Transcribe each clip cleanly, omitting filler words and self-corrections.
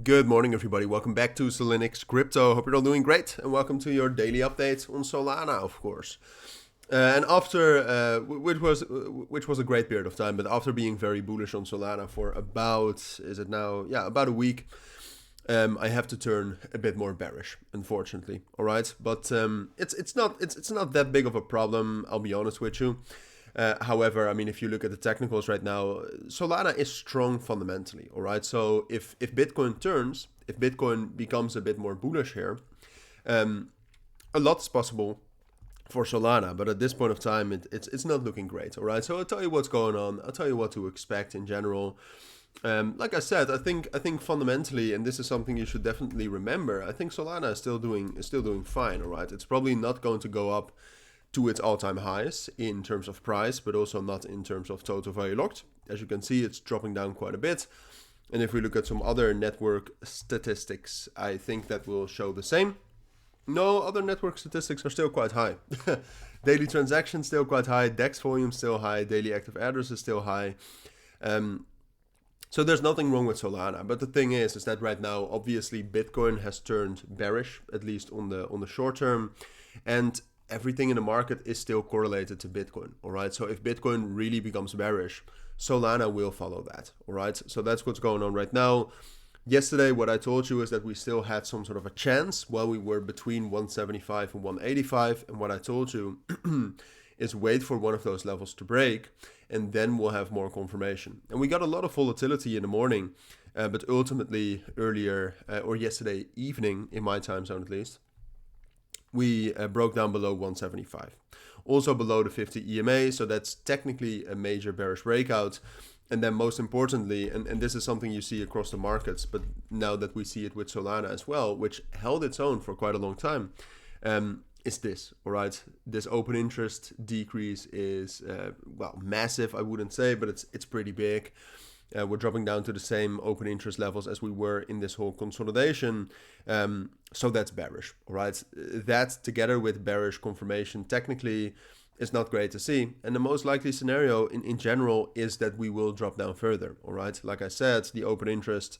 Good morning, everybody. Welcome back to Cilinix Crypto. Hope you're all doing great, and welcome to your daily update on Solana, of course. And after, which was a great period of time, but after being very bullish on Solana for about, is it now? Yeah, about a week. I have to turn a bit more bearish, unfortunately. All right, but it's not that big of a problem. I'll be honest with you. However, I mean, if you look at the technicals right now, Solana is strong fundamentally, all right? So if Bitcoin turns, if Bitcoin becomes a bit more bullish here, a lot is possible for Solana, but at this point of time, it's not looking great, all right? So I'll tell you what's going on. I'll tell you what to expect in general. Like I said, I think fundamentally, and this is something you should definitely remember, I think Solana is still doing fine, all right? It's probably not going to go up to its all-time highs in terms of price, but also not in terms of total value locked. As you can see, it's dropping down quite a bit. And if we look at some other network statistics, I think that will show the same. No, other network statistics are still quite high. Daily transactions still quite high, DEX volume still high, daily active address is still high. So there's nothing wrong with Solana, but the thing is that right now, obviously, Bitcoin has turned bearish, at least on the short term, and everything in the market is still correlated to Bitcoin, all right? So if Bitcoin really becomes bearish, Solana will follow that, all right? So that's what's going on right now. Yesterday, what I told you is that we still had some sort of a chance while we were between 175 and 185. And what I told you is wait for one of those levels to break, and then we'll have more confirmation. And we got a lot of volatility in the morning, but ultimately earlier, or yesterday evening, in my time zone at least, we broke down below 175. Also below the 50 EMA, so that's technically a major bearish breakout. And then most importantly, and this is something you see across the markets, but now that we see it with Solana as well, which held its own for quite a long time, is this, all right? This open interest decrease is, well, massive, I wouldn't say, but it's pretty big. We're dropping down to the same open interest levels as we were in this whole consolidation. So that's bearish, all right? That together with bearish confirmation technically is not great to see. And the most likely scenario in general is that we will drop down further, all right? Like I said, the open interest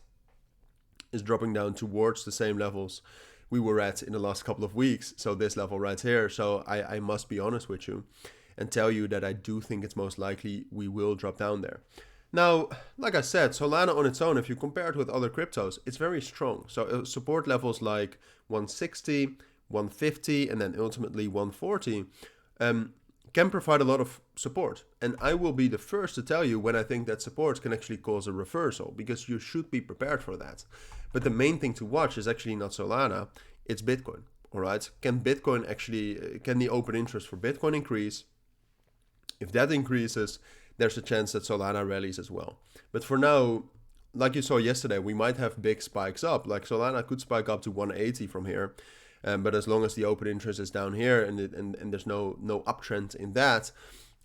is dropping down towards the same levels we were at in the last couple of weeks. So this level right here. So I must be honest with you and tell you that I do think it's most likely we will drop down there. Now, like I said, Solana on its own, if you compare it with other cryptos, it's very strong. So support levels like 160, 150, and then ultimately 140 can provide a lot of support. And I will be the first to tell you when I think that support can actually cause a reversal, because you should be prepared for that. But the main thing to watch is actually not Solana, it's Bitcoin, all right? Can the open interest for Bitcoin increase? If that increases, there's a chance that Solana rallies as well. But for now, like you saw yesterday, we might have big spikes up. Like Solana could spike up to 180 from here. But as long as the open interest is down here and there's no uptrend in that,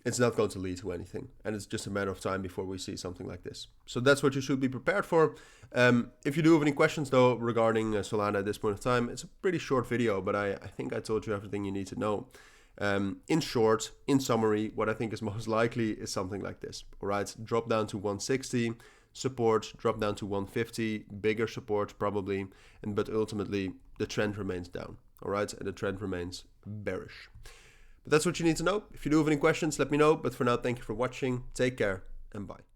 it's not going to lead to anything. And it's just a matter of time before we see something like this. So that's what you should be prepared for. If you do have any questions, though, regarding Solana at this point of time, it's a pretty short video, but I think I told you everything you need to know. In short, in summary, what I think is most likely is something like this, all right? Drop down to 160, support, drop down to 150, bigger support probably, but ultimately the trend remains down, all right? And the trend remains bearish. But that's what you need to know. If you do have any questions, let me know. But for now, thank you for watching. Take care and bye.